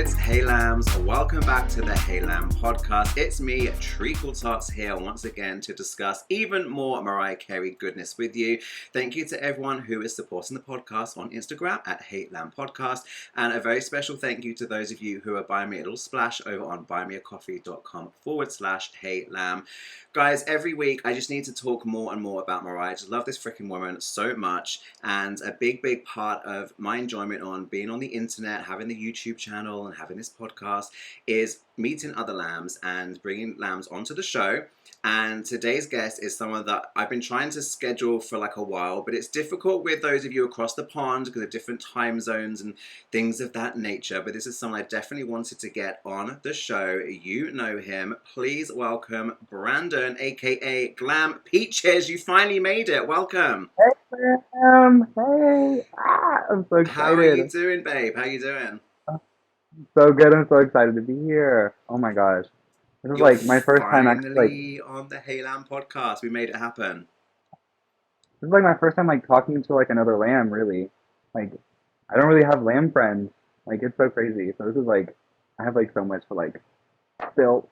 goods, hey lambs, welcome back to the Hey Lamb podcast. It's me, Treacle Tots, here once again to discuss even more Mariah Carey goodness with you. Thank you to everyone who is supporting the podcast on Instagram at Hey Lamb Podcast, and a very special thank you to those of you who are buying me a little splash over on buymeacoffee.com/Hey Lamb. Guys, every week I just need to talk more and more about Mariah. I just love this freaking woman so much, and a big part of my enjoyment on being on the internet, having the YouTube channel and having this podcast is meeting other lambs and bringing lambs onto the show. And today's guest is someone that I've been trying to schedule for like a while, but it's difficult with those of you across the pond because of different time zones and things of that nature. But this is someone I definitely wanted to get on the show. You know him. Please welcome Brandn, a.k.a. Glam Peaches. You finally made it. Welcome. Hey, Sam. Hey. I'm so excited. How are you doing, babe? How are you doing? So good. I'm so excited to be here. Oh my gosh. This is You're like my first time finally on the Hey Lamb podcast. We made it happen. this is like my first time like talking to like another lamb, really. Like I don't really have lamb friends. Like it's so crazy. So this is like I have like so much to like spill.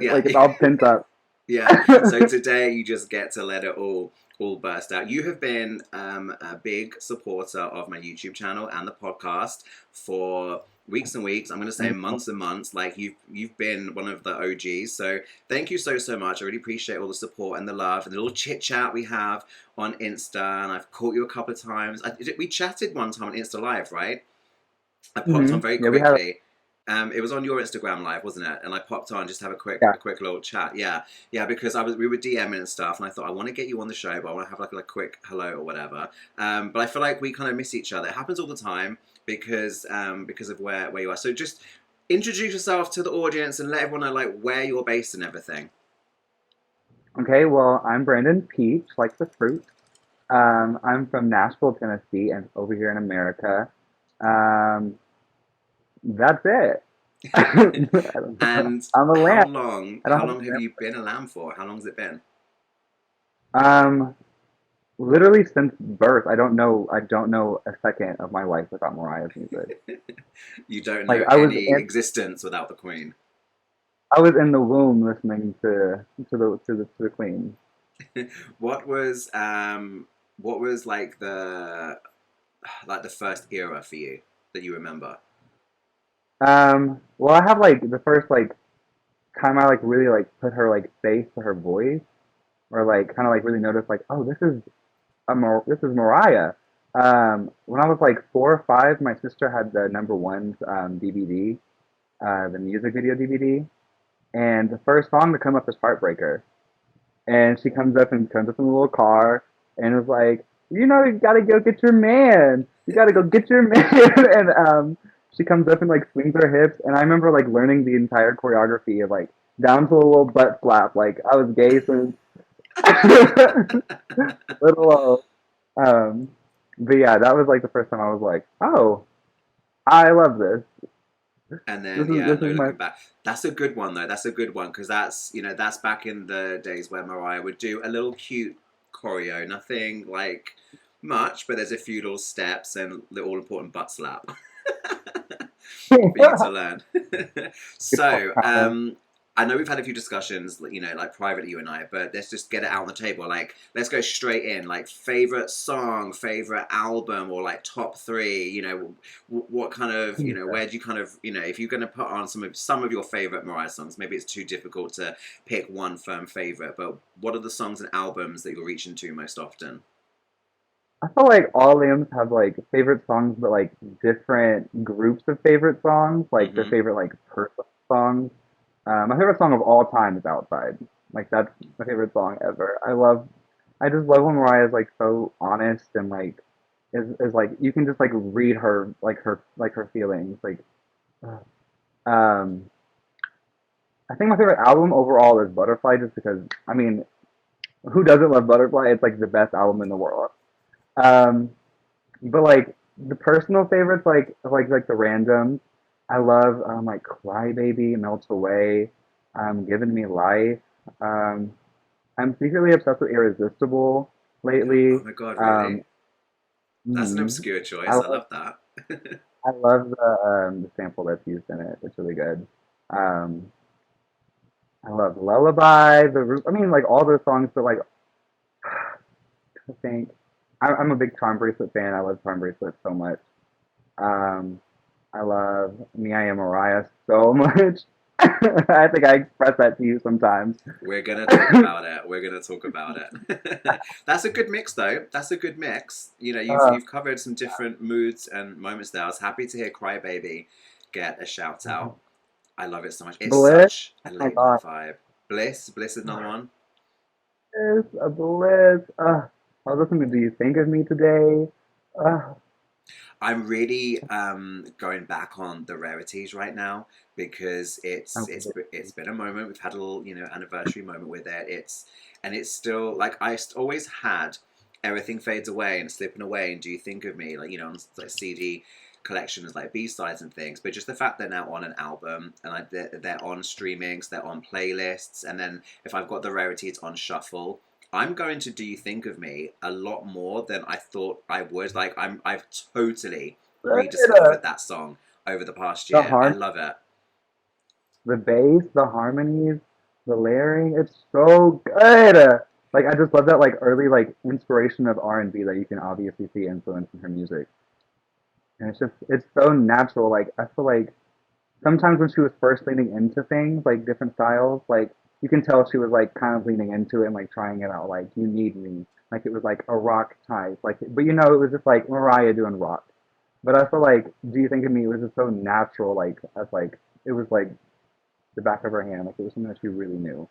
Yeah. Like it's all pent up. Yeah. So today you just get to let it all burst out. You have been a big supporter of my YouTube channel and the podcast for weeks and weeks. I'm going to say months and months. Like you've been one of the OGs. So thank you so much. I really appreciate all the support and the love and the little chit chat we have on Insta. And I've caught you a couple of times. We chatted one time on Insta Live, right? I popped on very quickly. It was on your Instagram live, wasn't it? And I popped on just to have a quick little chat. Yeah, because we were DMing and stuff, and I thought I want to get you on the show, but I want to have like a quick hello or whatever. But I feel like we kind of miss each other. It happens all the time because of where you are. So just introduce yourself to the audience and let everyone know like where you're based and everything. Okay, well, I'm Brandn Peach, like the fruit. I'm from Nashville, Tennessee, and over here in America. That's it. And I'm a lamb. How long have you been a lamb for? How long has it been? Literally since birth. I don't know a second of my life without Mariah's music. You don't know any existence without the Queen. I was in the womb listening to the Queen. What was like the first era for you that you remember? Well, I have like the first like time I like really like put her like face to her voice, or like kind of like really noticed like, oh, this is Mariah. When I was like 4 or 5, my sister had the #1 DVD, the music video DVD, and the first song to come up is Heartbreaker, and she comes up in a little car and is like, you know, you gotta go get your man. You gotta go get your man, and she comes up and like swings her hips, and I remember like learning the entire choreography of like down to a little butt slap. Like I was gay since little. But yeah, that was like the first time I was like, oh, I love this. And then looking back, that's a good one though. That's a good one because that's back in the days where Mariah would do a little cute choreo, nothing like much, but there's a few little steps and the all important butt slap. For you to learn. So, I know we've had a few discussions, like privately, you and I, but let's just get it out on the table. Like, let's go straight in. Like, favorite song, favorite album, or like top 3. What kind of, where do you kind of, if you're going to put on some of your favorite Mariah songs, maybe it's too difficult to pick one firm favorite. But what are the songs and albums that you're reaching to most often? I feel like all lambs have like favorite songs, but like different groups of favorite songs, like their favorite like personal songs. My favorite song of all time is Outside. Like that's my favorite song ever. I just love when Mariah is like so honest and like is like you can just like read her feelings. Like, um, I think my favorite album overall is Butterfly, just because I mean, who doesn't love Butterfly? It's like the best album in the world. But like the personal favorites, like the randoms, I love like Cry Baby, Melt Away, Giving Me Life. I'm secretly obsessed with Irresistible lately. Oh my god, really? That's an obscure choice. I love that. I love the sample that's used in it. It's really good. Um, I love Lullaby, I mean, like all those songs, but like I think I'm a big Charm Bracelet fan. I love Charm Bracelet so much. Um, I love a.k.a. Mariah so much. I think I express that to you sometimes. We're gonna talk about it. We're gonna talk about it. That's a good mix, though. That's a good mix. You know, Uh, you've covered some different moods and moments there. I was happy to hear "Cry Baby" get a shout out. I love it so much. It's Bliss. such Oh a my late God. night vibe. Bliss is another one. Bliss, a bliss. I was listening to Do You Think of Me today? Uh, I'm really going back on the rarities right now because I love it's it. been a moment. We've had a little anniversary moment with it. It's still like always had everything fades away and slipping away and do you think of me on like CD collections like B-sides and things, but just the fact they're now on an album and like they're on streamings, they're on playlists, and then if I've got the rarity, it's on shuffle. I'm going to Do You Think of Me a lot more than I thought I would. Like I've totally Good. rediscovered that song over the past The year. I harm, love it. the bass, the harmonies, the layering, it's so good. Like I just love that like early like inspiration of R&B that you can obviously see influence in her music. And it's so natural. Like I feel like sometimes when she was first leaning into things, like different styles, like you can tell she was like kind of leaning into it and like trying it out. Like You Need Me, like it was like a rock type. Like, but it was just like Mariah doing rock. But I feel like Do You Think of Me was just so natural. Like as like it was like the back of her hand. Like it was something that she really knew.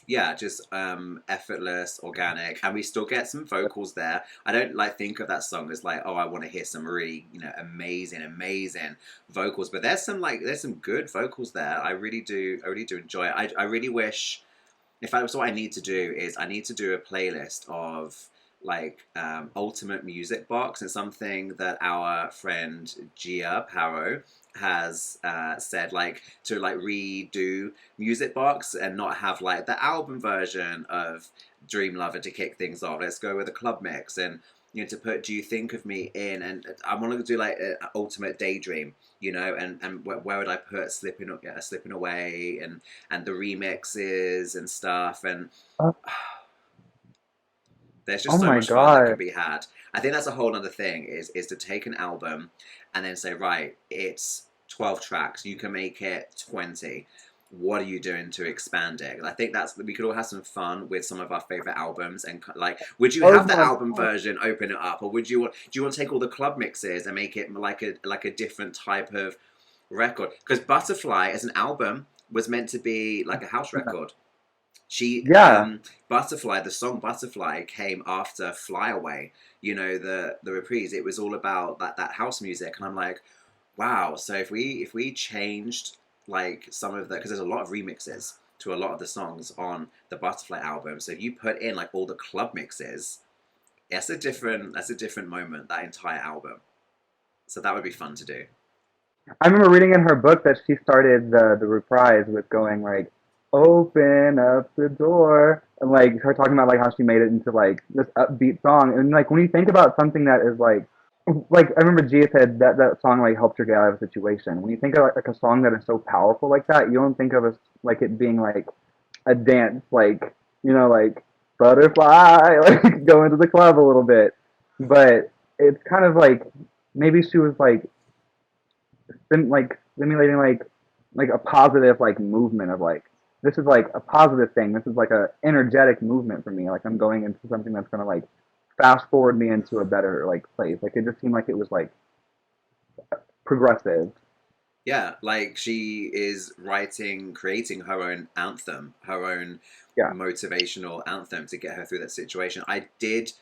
Yeah, just effortless, organic, and we still get some vocals there. I don't like think of that song as like, oh, I want to hear some really amazing vocals, but there's some good vocals there. I really do enjoy it. I really wish. In fact, so what I need to do is I need to do a playlist of like ultimate music box, and something that our friend Gia Paro has said, like to like redo music box and not have like the album version of Dream Lover to kick things off. Let's go with a club mix, and to put Do You Think of Me in, and I want to do like an ultimate daydream, and where would I put slipping away, and the remixes and stuff, and Oh, there's oh just so my much fun that god. can be had. I think that's a whole other thing is to take an album and then say, right, it's 12 tracks, you can make it 20. What are you doing to expand it? I think that's we could all have some fun with some of our favorite albums, and like, would you Oh have the my album god. version open it up, or do you want to take all the club mixes and make it like a different type of record? Because Butterfly as an album was meant to be like a house record. She Yeah. Butterfly, the song Butterfly came after Fly Away, the reprise. It was all about that house music, and I'm like, wow. So if we changed like some of the, because there's a lot of remixes to a lot of the songs on the Butterfly album, so if you put in like all the club mixes, that's a different moment, that entire album. So that would be fun to do. I remember reading in her book that she started the reprise with going like, "Open up the door," and like her talking about like how she made it into like this upbeat song. And like when you think about something that is like I remember Gia said that that song like helped her get out of a situation. When you think of like a song that is so powerful like that, you don't think of it like it being like a dance, like like butterfly, like going to the club a little bit. But it's kind of like maybe she was like stimulating like a positive like movement of like this is like a positive thing. This is like a energetic movement for me. Like I'm going into something that's gonna like fast forward me into a better like place. Like it just seemed like it was like progressive. Yeah, like she is creating her own anthem, her own Yeah. motivational anthem to get her through that situation. I did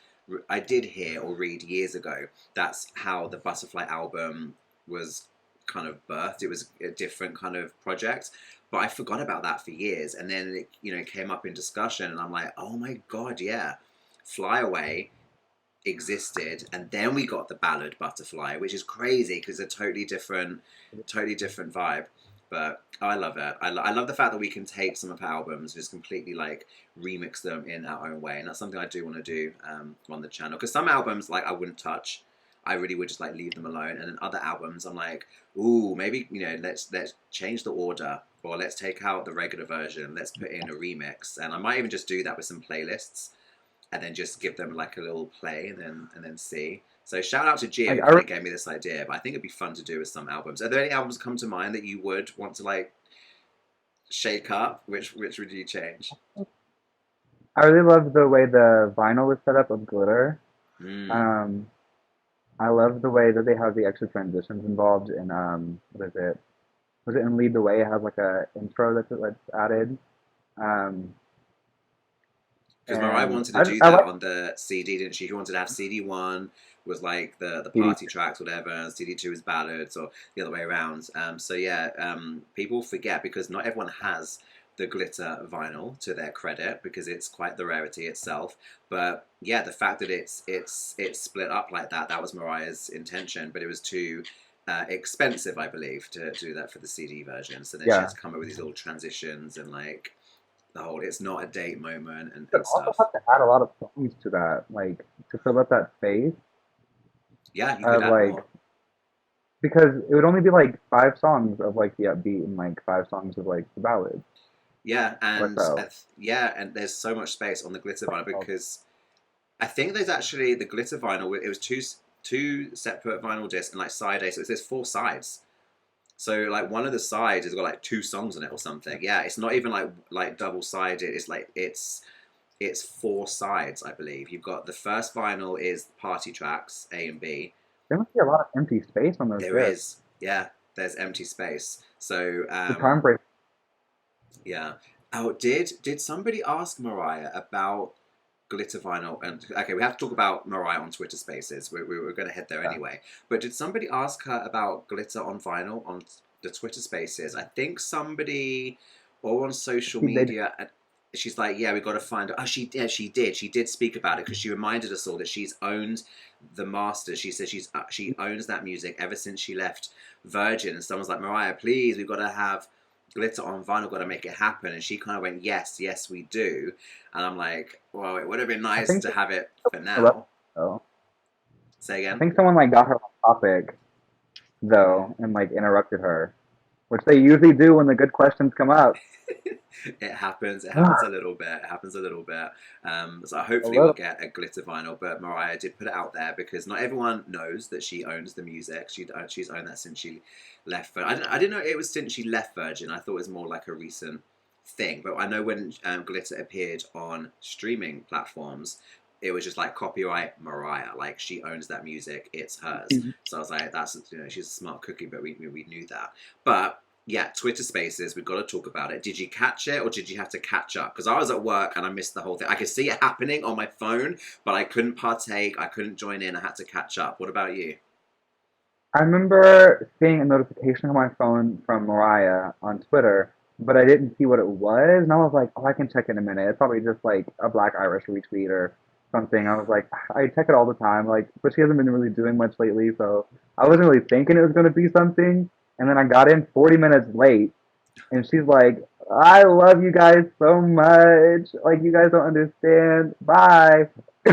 hear or read years ago that's how the Butterfly album was kind of birthed. It was a different kind of project, but I forgot about that for years. And then it, came up in discussion, and I'm like, oh my god, yeah, Fly Away existed, and then we got the ballad Butterfly, which is crazy because it's a totally different vibe. But I love it. I love the fact that we can take some of her albums, just completely like remix them in our own way, and that's something I do want to do on the channel. Because some albums like I wouldn't touch. I really would just like leave them alone. And then other albums, I'm like, ooh, maybe let's change the order, or let's take out the regular version, let's put in a remix, and I might even just do that with some playlists, and then just give them like a little play, and then see. So shout out to Gio Like who kind of gave me this idea, but I think it'd be fun to do with some albums. Are there any albums come to mind that you would want to like shake up? Which would you change? I really love the way the vinyl was set up of glitter. Mm. Um, I love the way that they have the extra transitions involved in what is it? Was it in Lead the Way? It has like a intro that's added. Um, Because Mariah and wanted to do I that like on the CD, didn't she? She wanted to have CD one was like the CD. party tracks, whatever, and CD two is ballads, or the other way around. So yeah, people forget because not everyone has the glitter vinyl to their credit because it's quite the rarity itself. But yeah, the fact that it's split up like that was Mariah's intention, but it was too expensive, I believe, to do that for the CD version. So then she had Yeah. to come up with these little transitions and like the whole it's not a date moment But and also stuff. have to add a lot of songs to that, like to fill up that space Yeah, you could of add like more. because it would only be like 5 songs of like the upbeat and like 5 songs of like the ballads Yeah, or so. yeah, and there's so much space on the glitter vinyl because I think there's actually the glitter vinyl. It was two separate vinyl discs and like side A, so there's 4 sides. So like one of the sides has got like 2 songs on it or something. Yeah, it's not even like double sided. It's like it's 4 sides, I believe. You've got the first vinyl is party tracks A and B. There must be a lot of empty space on those There discs. is, yeah, there's empty space. So The time break. yeah. Oh, did somebody ask Mariah about glitter vinyl? And okay, we have to talk about Mariah on Twitter Spaces. We were going to head there Yeah. anyway. But did somebody ask her about glitter on vinyl on the Twitter Spaces? I think somebody or on social They did. media. She's like, yeah, we got to find. Oh, she did. She did speak about it because she reminded us all that she's owned the masters. She says she owns that music ever since she left Virgin. And someone's like, Mariah, please, we've got to have glitter on vinyl, got to make it happen. And she kind of went, yes, we do. And I'm like, well, it would have been I nice think to have it for so. now. Say I again. think someone like got her off topic though and like interrupted her, which they usually do when the good questions come up. It happens. It happens a Ah, little bit. It happens a little bit. So a hopefully we'll little. get a glitter vinyl. But Mariah did put it out there because not everyone knows that she owns the music. She's owned that since she left. But I didn't know it was since she left Virgin. I thought it was more like a recent thing. But I know when glitter appeared on streaming platforms, it was just like copyright Mariah. Like she owns that music. It's hers. So I was like, that's she's a smart cookie. But we knew that. But yeah, Twitter Spaces, we've got to talk about it. Did you catch it or did you have to catch up? Because I was at work and I missed the whole thing. I could see it happening on my phone, but I couldn't partake. I couldn't join in. I had to catch up. What about you? I remember seeing a notification on my phone from Mariah on Twitter, but I didn't see what it was, and I was like, "Oh, I can check in a minute. It's probably just like a Black Irish retweet or something." I was like, "I check it all the time, like, but she hasn't been really doing much lately, so I wasn't really thinking it was going to be something." And then I got in 40 minutes late, and she's like, "I love you guys so much. Like, you guys don't understand. Bye." I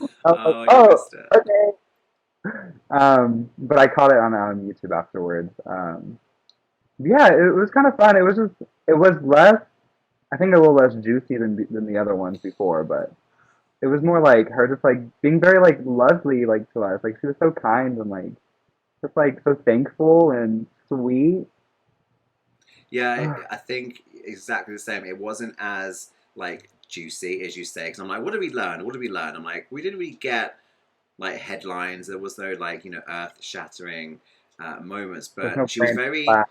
was like, Oh, you "Oh, missed it. okay." But I caught it on YouTube afterwards. Yeah, it was kind of fun. It was less, I think a little less juicy than the other ones before, but it was more like her just like being very like lovely like to us. Like she was so kind and like just like so thankful and sweet. Yeah, Ugh, I think exactly the same. It wasn't as like juicy as you say. Because I'm like, what did we learn? What did we learn? I'm like, we didn't really get like headlines. There was no like earth shattering moments. there's But no she was brand very class.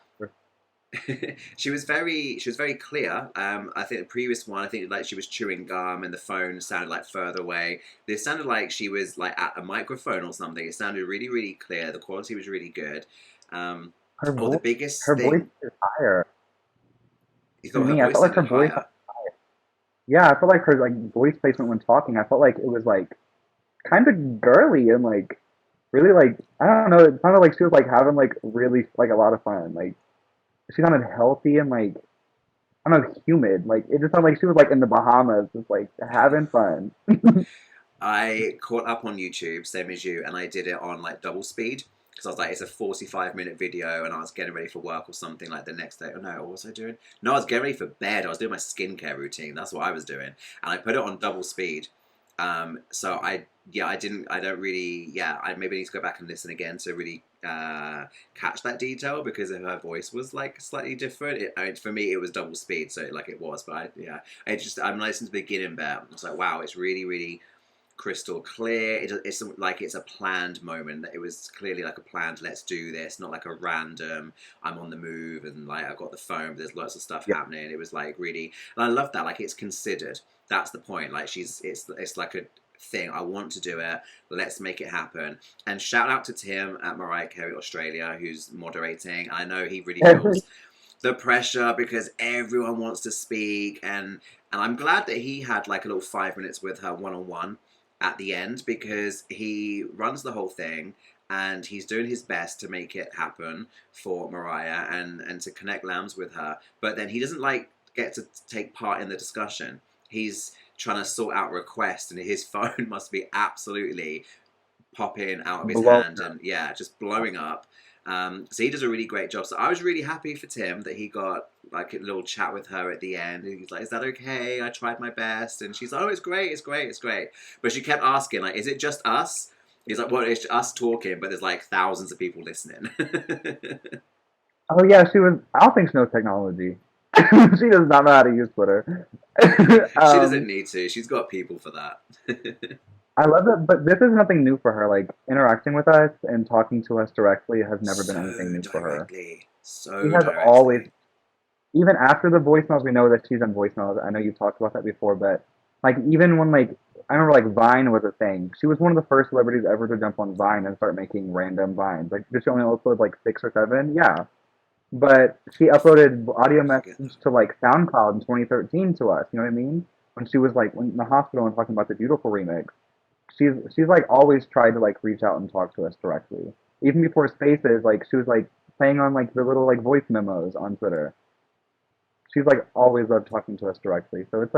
she was very clear. I think the previous one, I think like she was chewing gum and the phone sounded like further away. This sounded like she was like at a microphone or something. It sounded really, really clear. The quality was really good. Um, Her oh, the voice, biggest her voice thing, is higher. you To thought her me, I voice felt like her sounded voice. higher. Yeah, I felt like her like voice placement when talking. I felt like it was like kind of girly and like really like I don't know. It sounded like she was like having like really like a lot of fun. Like she sounded healthy and like I don't know, humid. Like it just sounded like she was like in the Bahamas, just like having fun. I caught up on YouTube, same as you, and I did it on like double speed because I was like, it's a 45-minute video, and I was getting ready for work or something like the next day. Oh no, what was I doing? No, I was getting ready for bed. I was doing my skincare routine. That's what I was doing, and I put it on double speed. So I don't really, I maybe need to go back and listen again to really catch that detail because if her voice was like slightly different, I mean, for me it was double speed, so like it was, but I'm listening to the beginning bit. It's like, wow, it's really, really crystal clear. It's like it's a planned moment. It was clearly like a planned, let's do this, not like a random, I'm on the move and like I've got the phone, but there's lots of stuff Yeah. happening. It was like really, and I love that. Like it's considered. That's the point. Like it's like a thing. I want to do it. Let's make it happen. And shout out to Tim at Mariah Carey Australia, who's moderating. I know he really feels the pressure because everyone wants to speak, and I'm glad that he had like a little 5 minutes with her one on one at the end because he runs the whole thing and he's doing his best to make it happen for Mariah and to connect lambs with her. But then he doesn't like get to take part in the discussion. He's trying to sort out requests and his phone must be absolutely popping out of his Blow hand up. and just blowing up. So he does a really great job. So I was really happy for Tim that he got like a little chat with her at the end. He's like, "Is that okay? I tried my best." And she's like, "Oh, it's great, it's great, it's great." But she kept asking, like, "Is it just us?" He's like, "Well, it's us talking, but there's like thousands of people listening." Oh yeah, she was. I don't think she knows technology. She does not know how to use Twitter. She doesn't um, need to. She's got people for that. I love it, but this is nothing new for her. Like interacting with us and talking to us directly has never been anything So new for her. directly, She so has always, directly. even after the voicemails, we know that she's on voicemails. I know you've talked about that before, but like even when like I remember like Vine was a thing. She was one of the first celebrities ever to jump on Vine and start making random vines. Like did she only upload like 6 or 7? Yeah, but she uploaded audio I forget message to like SoundCloud in 2013 to us. You know what I mean? When she was like in the hospital and talking about the Beautiful remix. She's like always tried to like reach out and talk to us directly. Even before Spaces, like she was like playing on like the little like voice memos on Twitter. She's like always loved talking to us directly. So it's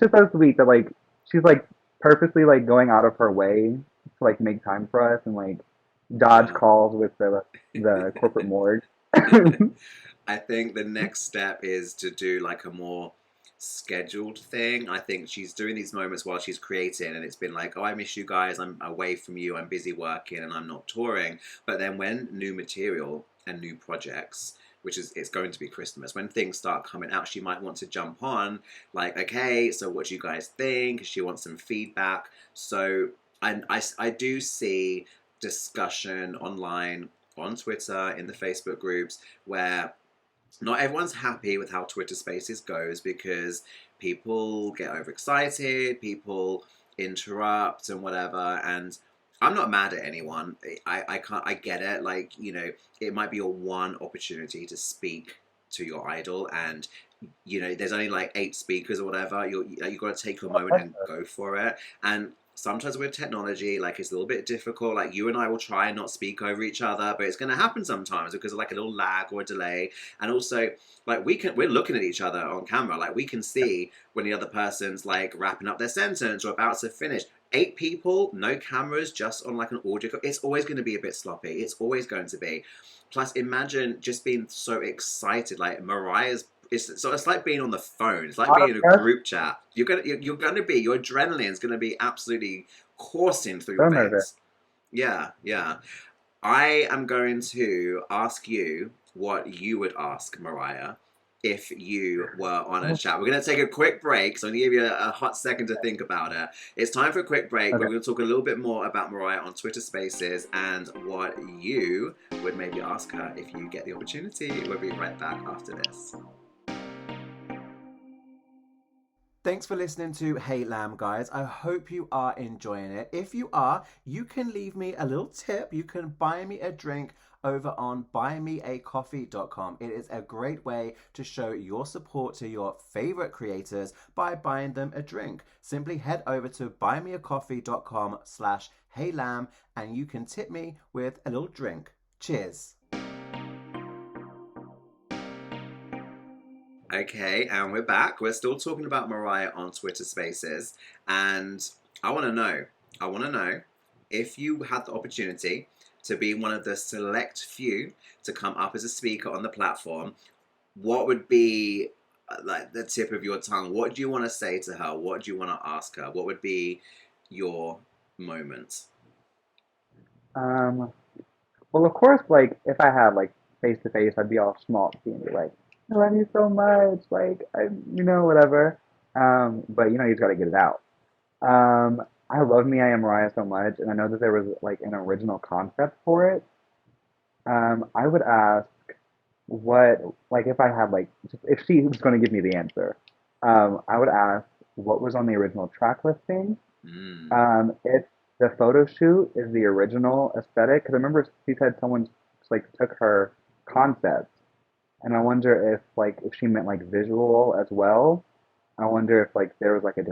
just so sweet that like she's like purposely like going out of her way to like make time for us and like dodge that. calls with the corporate morgue. I think the next step is to do like a more scheduled thing. I think she's doing these moments while she's creating, and it's been like, oh, I miss you guys. I'm away from you. I'm busy working, and I'm not touring. But then when new material and new projects, which is it's going to be Christmas, when things start coming out, she might want to jump on. Like, okay, so what do you guys think? She wants some feedback. So I do see discussion online on Twitter, in the Facebook groups, where not everyone's happy with how Twitter Spaces goes because people get overexcited, people interrupt and whatever. And I'm not mad at anyone. I can't. I get it. Like it might be your one opportunity to speak to your idol, and there's only like 8 speakers or whatever. You got to take your moment and go for it. And sometimes with technology, like it's a little bit difficult. Like you and I will try and not speak over each other, but it's going to happen sometimes because of like a little lag or a delay. And also, like we're looking at each other on camera, like we can see when the other person's like wrapping up their sentence or about to finish. 8 people, no cameras, just on like an audio. It's always going to be a bit sloppy. It's always going to be. Plus, imagine just being so excited. Like Mariah's it's like being on the phone. It's like being in a Yes, group chat. You're gonna be your adrenaline's gonna be absolutely coursing through so your nervous. veins. Yeah, yeah. I am going to ask you what you would ask Mariah if you were on a chat. We're going to take a quick break, so I'm going to give you a hot second to think about it. It's time for a quick break, but Okay. we're going to talk a little bit more about Mariah on Twitter Spaces and what you would maybe ask her if you get the opportunity. We'll be right back after this. Thanks for listening to Hey Lamb, guys. I hope you are enjoying it. If you are, you can leave me a little tip. You can buy me a drink over on buymeacoffee.com. It is a great way to show your support to your favorite creators by buying them a drink. Simply head over to buymeacoffee.com/heylamb and you can tip me with a little drink. Cheers. Okay, and we're back. We're still talking about Mariah on Twitter Spaces, and I want to know, I want to know if you had the opportunity to be one of the select few to come up as a speaker on the platform, what would be like the tip of your tongue? What do you want to say to her? What do you want to ask her? What would be your moment? Um, well, of course, like if I had like face to face, I'd be all schmaltzy and be like, "I love you so much," like whatever. But you just got to get it out. I love Me, I Am Mariah so much, and I know that there was like an original concept for it. I would ask what, like, if I had like, just, if she was going to give me the answer, I would ask what was on the original track listing. Mm. If the photo shoot is the original aesthetic, because I remember she said someone like took her concept, and I wonder if like if she meant like visual as well. I wonder if like there was like a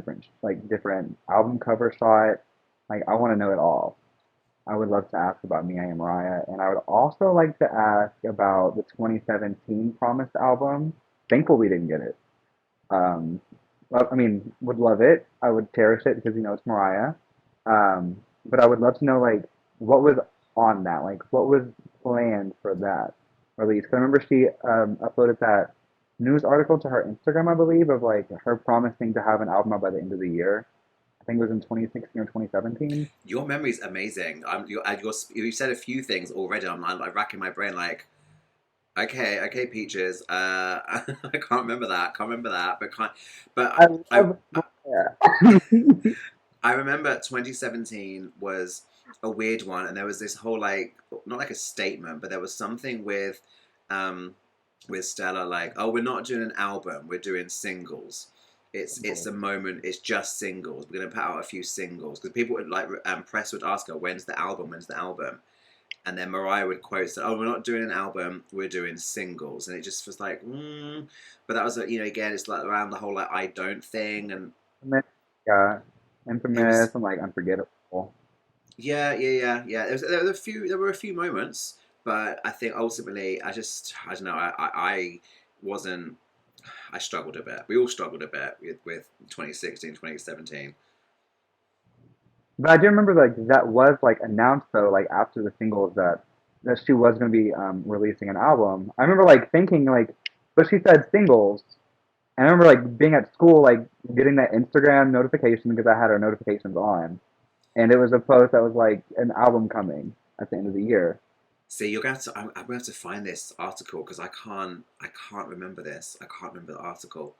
different album cover shot. Like I want to know it all. I would love to ask about Me, I Am Mariah, and I would also like to ask about the 2017 Promised album. Thankful we didn't get it. I mean, would love it. I would cherish it because it's Mariah. But I would love to know like what was on that, like what was planned for that release. 'Cause I remember she uploaded that news article to her Instagram, I believe, of like her promising to have an album out by the end of the year. I think it was in 2016 or 2017. Your memory's amazing. You said a few things already. I'm racking my brain like, okay, Peaches. I can't remember that. Can't remember that. I But love Mariah. I remember 2017 was a weird one, and there was this whole like, not like a statement, but there was something um, with Stella like, oh, we're not doing an album, we're doing singles. It's a moment. It's just singles. We're gonna put out a few singles because people would like press would ask her, when's the album? When's the album? And then Mariah would quote, "Oh, we're not doing an album, we're doing singles," and it just was like, but that was again, it's like around the whole like I don't thing, and Infamous, yeah, it infamous was and like unforgettable. yeah. There were a few moments, but I think ultimately, I don't know, I wasn't. I struggled a bit. We all struggled a bit with 2016, 2017. But I do remember like that was like announced though, like after the singles that she was gonna be releasing an album. I remember like thinking like, but she said singles, and I remember like being at school like getting that Instagram notification because I had her notifications on, and it was a post that was like an album coming at the end of the year. See, you're going to. I'm going to have to find this article because I can't remember this. I can't remember the article.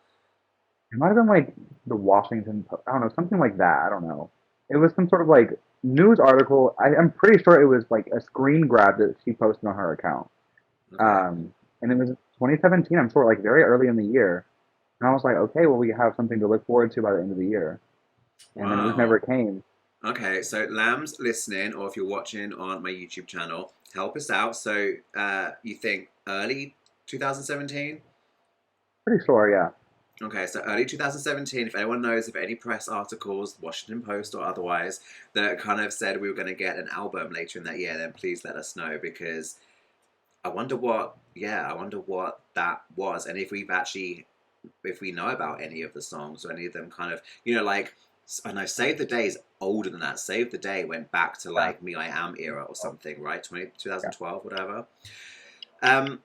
It might have been like the Washington Post. I don't know, something like that. I don't know. It was some sort of like news article. I'm pretty sure it was like a screen grab that she posted on her account. Okay. And it was 2017. I'm sure, like very early in the year. And I was like, okay, well, we have something to look forward to by the end of the year. And then it just never Wow. came. Okay, so Lamb's listening, or if you're watching on my YouTube channel, help us out. So, you think early 2017? Pretty sure, yeah. Okay, so early 2017. If anyone knows of any press articles, Washington Post or otherwise, that kind of said we were going to get an album later in that year, then please let us know because I wonder what that was, and if we know about any of the songs or any of them kind of, like, I know Save the Day is older than that. Save the Day went back to Yeah. like Me I Am era or something, right? 20 Yeah. 2012, whatever. Um,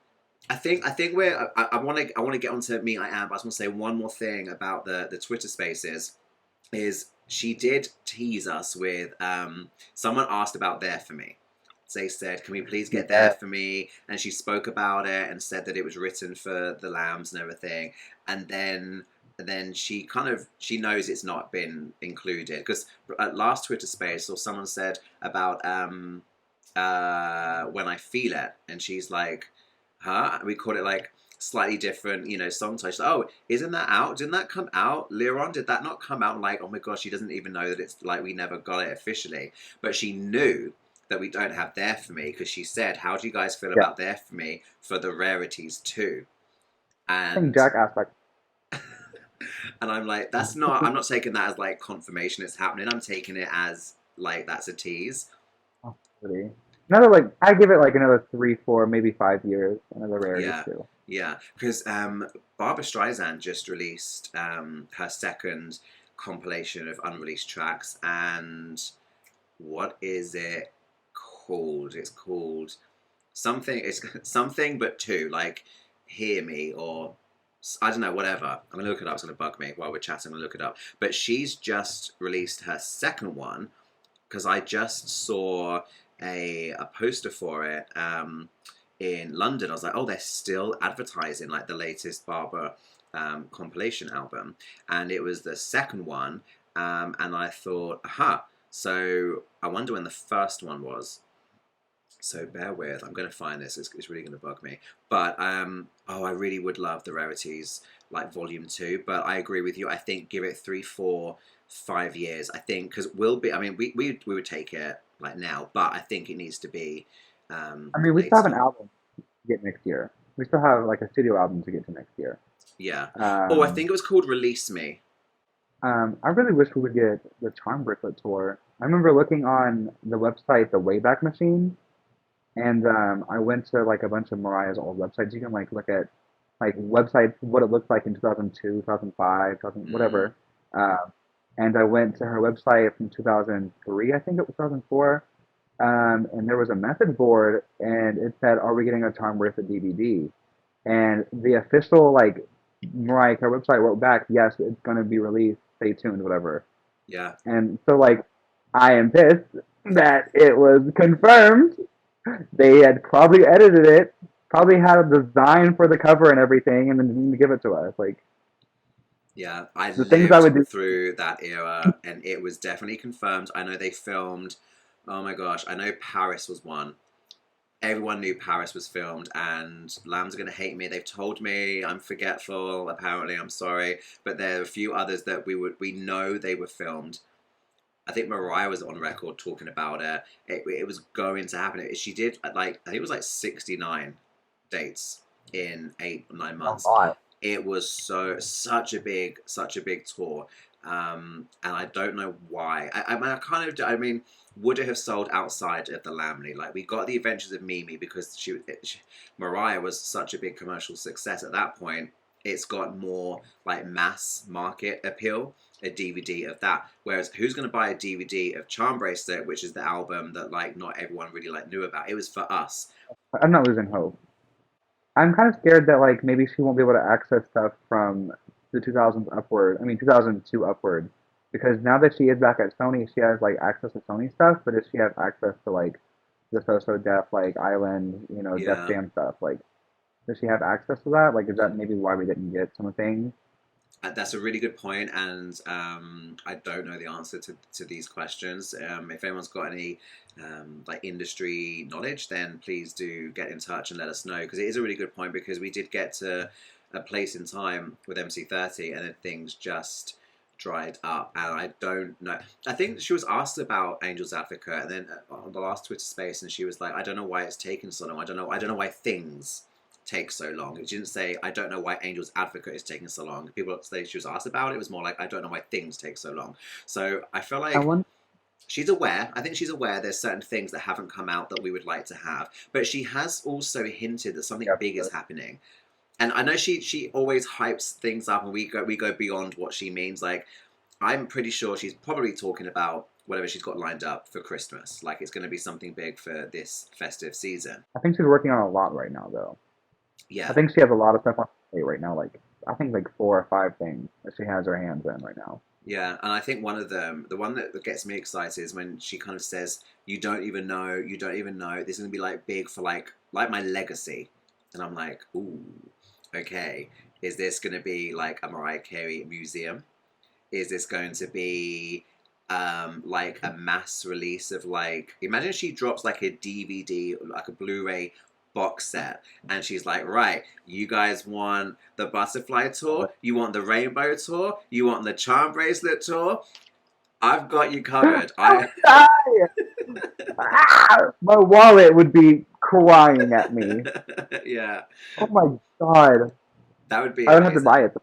I think I want to get onto Me I Am, but I just want to say one more thing about the Twitter Spaces. Is she did tease us with someone asked about There For Me. They said, "Can we please get There Yeah. For Me?" And she spoke about it and said that it was written for the Lambs and everything. And then she knows it's not been included because at last Twitter Space or someone said about When I Feel It, and she's like, huh? We call it like slightly different, song titles. Oh, isn't that out? Didn't that come out? Liron, did that not come out? I'm like, oh my gosh, she doesn't even know that it's like we never got it officially. But she knew that we don't have There For Me because she said, how do you guys feel Yeah. about There For Me for the rarities too? I think And Jack asked like, and I'm like, I'm not taking that as like confirmation it's happening. I'm taking it as like that's a tease. oh, really? Another like, I give it like another 3, 4, maybe 5 years. Another rarity Yeah, too. yeah. Because Barbara Streisand just released her second compilation of unreleased tracks, and what is it called? It's called something. It's something but two, like Hear Me or I don't know, whatever. I'm gonna look it up. It's gonna bug me while we're chatting. I'm gonna look it up. But she's just released her second one because I just saw a poster for it in London. I was like, oh, they're still advertising like the latest Barber compilation album, and it was the second one. And I thought, aha. So I wonder when the first one was. So bear with. I'm going to find this. It's really going to bug me. But I really would love the Rarities like Volume 2. But I agree with you. I think give it 3, 4, 5 years. I think because we'll be. I mean, we would take it like now, but I think it needs to be. I mean, we still have an later. album to get next year. We still have like a studio album to get to next year. Yeah. Oh, I Um, think it was called Release Me. I really wish we would get the Charm Bracelet tour. I remember looking on the website, the Wayback Machine, and I went to like a bunch of Mariah's old websites. You can like look at like websites, what it looked like in 2002, 2005, 2000, Mm, whatever. Um, and I went to her website from 2003, I think it was 2004. And there was a message board, and it said, "Are we getting a Charm Bracelet DVD?" And the official like Mariah Carey website wrote back, "Yes, it's going to be released. Stay tuned, whatever." yeah. And so like, I am pissed that it was confirmed. They had probably edited it, probably had a design for the cover and everything, and then didn't give it to us. Like Yeah, I the things I lived would do. through that era, and it was definitely confirmed. I know they filmed. Oh my gosh, I know Paris was one. Everyone knew Paris was filmed, and Lambs are gonna hate me. They've told me I'm forgetful. Apparently, I'm sorry, but there are a few others that we know they were filmed. I think Mariah was on record talking about it. It was going to happen. She did like I think it was like 69 dates in 8 or 9 months. A It was such a big tour, and I don't know why. I mean, would it have sold outside of the Lamley? Like we got the Adventures of Mimi because Mariah was such a big commercial success at that point. It's got more like mass market appeal. A DVD of that, whereas who's going to buy a DVD of Charm Bracelet, which is the album that like not everyone really like knew about? It was for us. I'm not losing hope. I'm kind of scared that like maybe she won't be able to access stuff from the 2000s upward. I mean 2002 upward, because now that she is back at Sony, she has like access to Sony stuff. But does she have access to like the So Def like Island, Def Yeah. Jam stuff? Like, does she have access to that? Like, is that maybe why we didn't get some things? That's a really good point, and I don't know the answer to these questions. If anyone's got any like industry knowledge, then please do get in touch and let us know because it is a really good point because we did get to a place in time with MC30 and then things just dried up, and I don't know. I think she was asked about Angel's Advocate, and then on the last Twitter space, and she was like, "I don't know why it's taken so long. I don't know. I don't know why things." Take so long. It didn't say, I don't know why Angel's Advocate is taking so long. People say she was asked about it. It was more like, I don't know why things take so long. So I feel I like want. she's aware. I think she's aware there's certain things that haven't come out that we would like to have. But she has also hinted that something Yeah, big is happening. And I know she always hypes things up and we go beyond what she means. Like I'm pretty sure she's probably talking about whatever she's got lined up for Christmas. Like it's gonna be something big for this festive season. I think she's working on a lot right now, though. I Yeah. think she has a lot of stuff on her plate right now. Like, I think like 4 or 5 things that she has her hands in right now. Yeah, and I think one of them, the one that gets me excited is when she kind of says, "You don't even know, you don't even know. This is gonna be like big for like my legacy," and I'm like, "Ooh, okay. Is this gonna be like a Mariah Carey museum? Is this going to be like a mass release of like imagine if she drops like a DVD like a Blu-ray box set and she's like right you guys want the butterfly tour, you want the rainbow tour, you want the charm bracelet tour, I've got you covered. I My wallet would be crying at me. yeah, Oh my god. that would be I would have to buy amazing. it.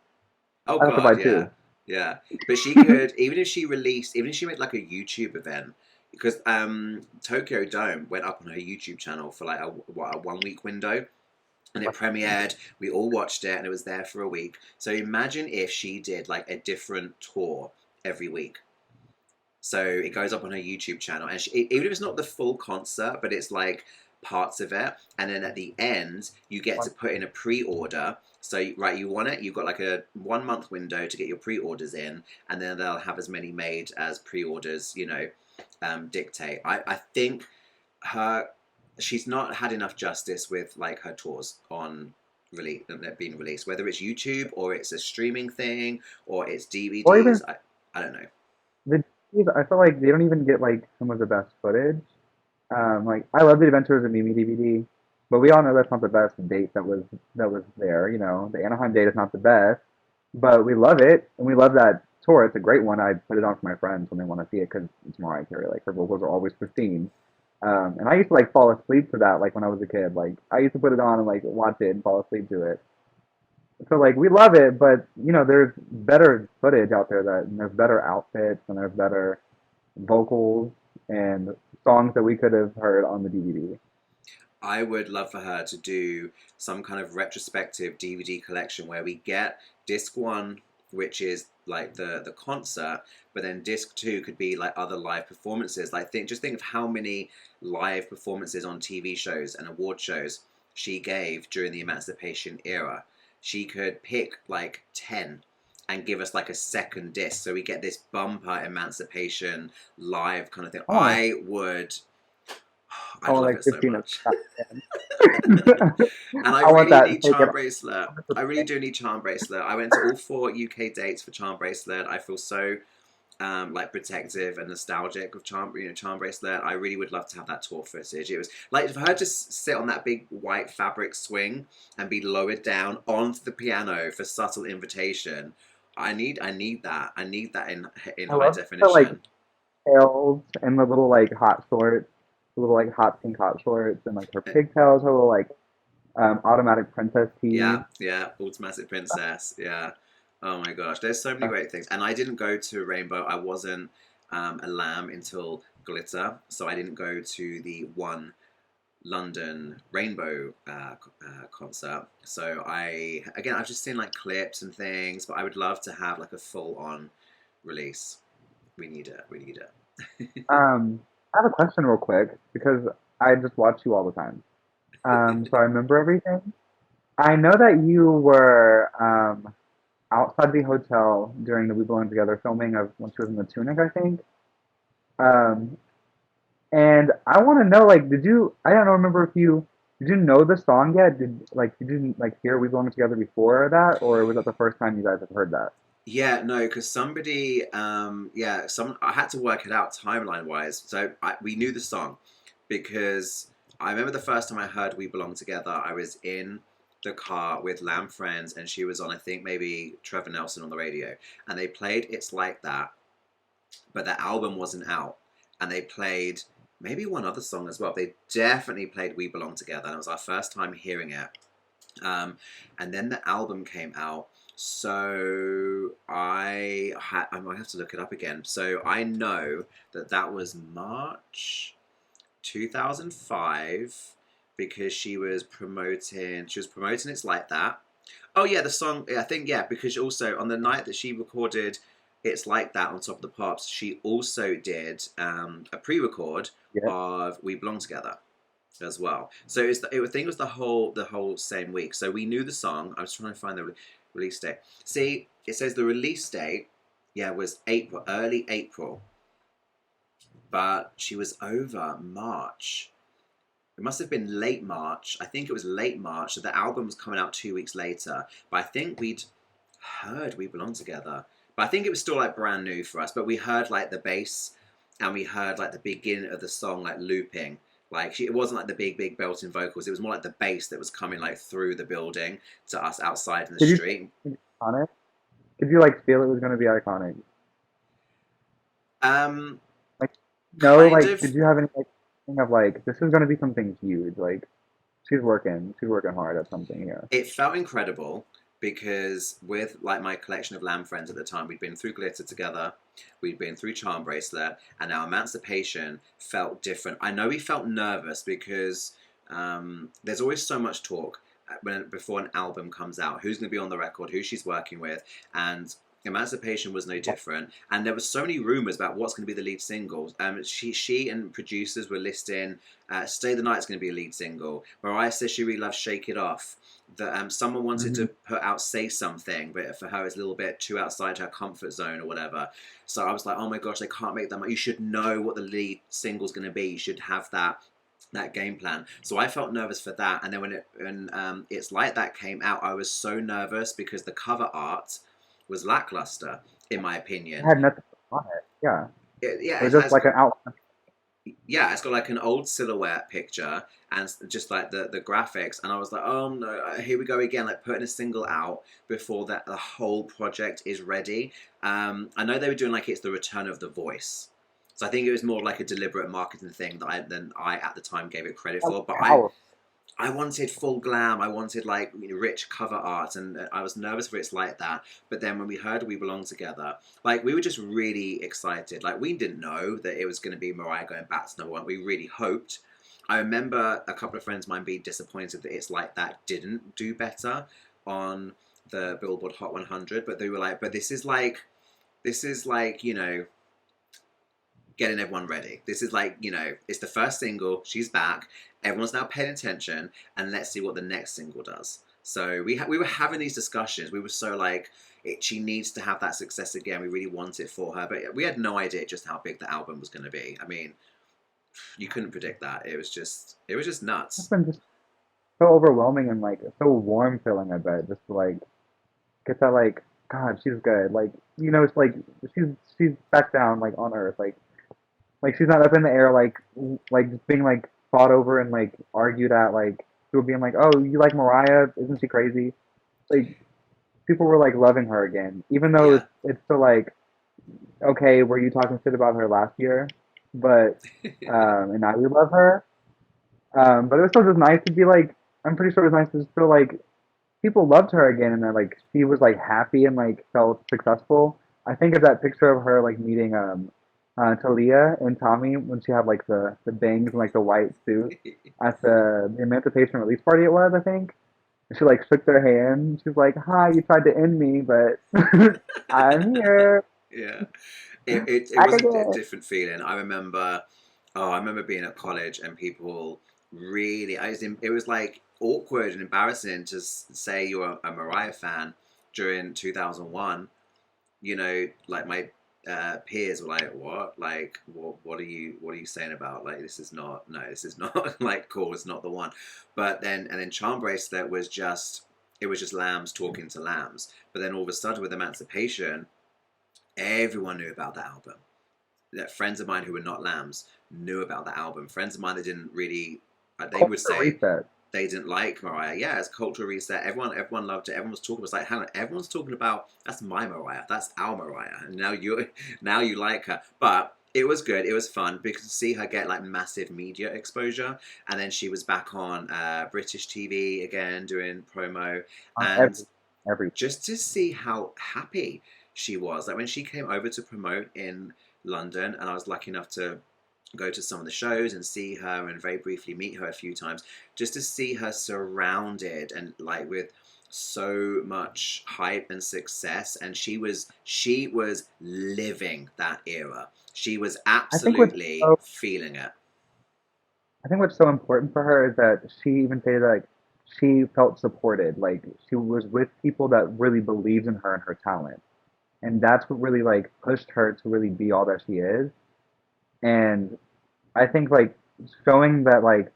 Oh I'd have to buy God, yeah, two. yeah. But she could even if she released, even if she made like a YouTube event, because Tokyo Dome went up on her YouTube channel for like a 1 week window, and it premiered. We all watched it, and it was there for a week. So imagine if she did like a different tour every week. So it goes up on her YouTube channel, and even if it's not the full concert, but it's like parts of it, and then at the end you get to put in a pre-order. So right, you want it, you've got like a 1 month window to get your pre-orders in, and then they'll have as many made as pre-orders, dictate. I think her she's not had enough justice with like her tours on being released, whether it's YouTube or it's a streaming thing or it's Or even DVDs. I don't know. the I feel like they don't even get like some of the best footage. Like I love the Adventures of Mimi DVD, but we all know that's not the best date that was there. You know, the Anaheim date is not the best, but we love it and we love that tour. It's a great one. I put it on for my friends when they want to see it because it's Mariah Carey. Like her vocals are always pristine. And I used to like fall asleep to that. Like when I was a kid, like I used to put it on and like watch it and fall asleep to it. So like we love it, but there's better footage out there and there's better outfits and there's better vocals and songs that we could have heard on the DVD. I would love for her to do some kind of retrospective DVD collection where we get disc one, which is like the concert, but then disc two could be like other live performances. Like just think of how many live performances on TV shows and award shows she gave during the Emancipation era. She could pick like 10 and give us like a second disc, so we get this bumper Emancipation live kind of thing. Oh, I'd love like it so 15 of much. that. And I I want really that. need Take Charm it. Bracelet. I really do need Charm Bracelet. I went to all 4 UK dates for Charm Bracelet. I feel so like protective and nostalgic of Charm Bracelet. I really would love to have that tour footage. It was like for her to sit on that big white fabric swing and be lowered down onto the piano for subtle invitation. I need that. I need that in I high love the like definition. tails and the little like hot shorts, the little like hot pink hot shorts, and like her pigtails, her little like automatic princess tees. Yeah, Automatic Princess. Yeah. Oh my gosh, there's so many great things. And I didn't go to Rainbow. I wasn't a lamb until Glitter, so I didn't go to the one London Rainbow concert. So I've just seen like clips and things, but I would love to have like a full on release. We need it. We need it. I have a question real quick because I just watch you all the time. So I remember everything. I know that you were outside the hotel during the We Belong Together filming of when she was in the tunic, I think. Um, and I want to know, like, I don't remember if did you know the song yet? Did you like hear We Belong Together before that, or was that the first time you guys have heard that? Yeah, no, because somebody, I had to work it out timeline wise. So we knew the song because I remember the first time I heard We Belong Together, I was in the car with Lamb Friends and she was on, I think, maybe Trevor Nelson on the radio. And they played It's Like That, but the album wasn't out. And they played maybe one other song as well. They definitely played We Belong Together. And it was our first time hearing it. And then the album came out. So I might have to look it up again. So I know that was March 2005 because she was promoting It's Like That. Oh yeah, the song, I think, yeah, because also on the night that she recorded It's Like That on Top of the Pops, she also did a pre-record Yeah. of We Belong Together as well. So I think it was the whole same week. So we knew the song. I was trying to find the release date. See, it says the release date, yeah, was early April. But she was over March. It must have been late March. I think it was late March. So the album was coming out 2 weeks later. But I think we'd heard We Belong Together. But I think it was still like brand new for us. But we heard like the bass and we heard like the beginning of the song like looping. Like it wasn't like the big belting vocals. It was more like the bass that was coming like through the building to us outside in the Did you street. think it was iconic? Did you like feel it was going to be iconic? Like, no, Kind like, of. did you have any like thing of like this is going to be something huge? Like, she's working hard at something here. It felt incredible because with like my collection of Lamb Friends at the time, we'd been through Glitter together, we'd been through Charm Bracelet, and our Emancipation felt different. I know we felt nervous because there's always so much talk before an album comes out. Who's going to be on the record? Who she's working with? And Emancipation was no different, and there were so many rumors about what's going to be the lead single. She and producers were listing "Stay the Night's going to be a lead single." Mariah says she really loves "Shake It Off." That someone wanted Mm-hmm. to put out "Say Something," but for her it's a little bit too outside her comfort zone or whatever. So I was like, oh my gosh, they can't make that much. You should know what the lead single's going to be. You should have that game plan. So I felt nervous for that, and then when It's Like That came out, I was so nervous because the cover art was lackluster, in my It opinion. had nothing on it. Yeah, Yeah, it was it just has. like an out. Yeah, it's got like an old silhouette picture and just like the graphics, and I was like, oh no, here we go again, like putting a single out before that the whole project is ready. I know they were doing like it's the return of the voice, so I think it was more like a deliberate marketing thing than I at the time gave it credit That was for. But powerful. I wanted full glam. I wanted like rich cover art, and I was nervous for It's Like That. But then when we heard "We Belong Together," like we were just really excited. Like we didn't know that it was going to be Mariah going back to number one. We really hoped. I remember a couple of friends of mine being disappointed that It's Like That didn't do better on the Billboard Hot 100, but they were like, "But this is like getting everyone ready. This is like, it's the first single. She's back. Everyone's now paying attention, and let's see what the next single does." So we were having these discussions. We were so like, she needs to have that success again. We really want it for her, but we had no idea just how big the album was going to be. I mean, you couldn't predict that. It was just It's nuts. been just so overwhelming and like so warm feeling. I bet just to like get that like God, she's good. Like it's like she's she's back down like on Earth. Like she's not up in the air like just being like fought over and like argued at like people being like, oh, you like Mariah? Isn't she crazy? Like people were like loving her again, even though Yeah. it's still like okay, were you talking shit about her last year? But and now you love her. But it was still just nice to be like I'm pretty sure it was nice to just feel like people loved her again and that like she was like happy and like felt successful. I think of that picture of her like meeting Talia and Tommy when she had like the bangs and like the white suit at the Emancipation release party it was, I think. And she like shook their hand. She was like, "Hi, you tried to end me, but I'm here Yeah. It back was a again." different feeling. I remember being at college and people really, it was like awkward and embarrassing to say you're a Mariah fan during 2001. Like my peers were like, "What? Like, what are you saying about? Like, this is not, no, this is not like cool. It's not the one." But then Charm Bracelet it was just lambs talking to lambs. But then all of a sudden with Emancipation, everyone knew about the album. That friends of mine who were not lambs knew about the album. Friends of mine that didn't really, they would Culture say reset. they didn't like Mariah. Yeah, it's a cultural reset. Everyone loved it. Everyone was talking. It was like, hang on, everyone's talking about that's my Mariah. That's our Mariah. And now you like her. But it was good. It was fun because to see her get like massive media exposure, and then she was back on British TV again doing promo, On and every just to see how happy she was. Like when she came over to promote in London, and I was lucky enough to go to some of the shows and see her and very briefly meet her a few times, just to see her surrounded and like with so much hype and success, and she was living that era. She was I think what's absolutely so feeling it. I think what's so important for her is that she even said like she felt supported, like she was with people that really believed in her and her talent, and that's what really like pushed her to really be all that she is. And I think like showing that like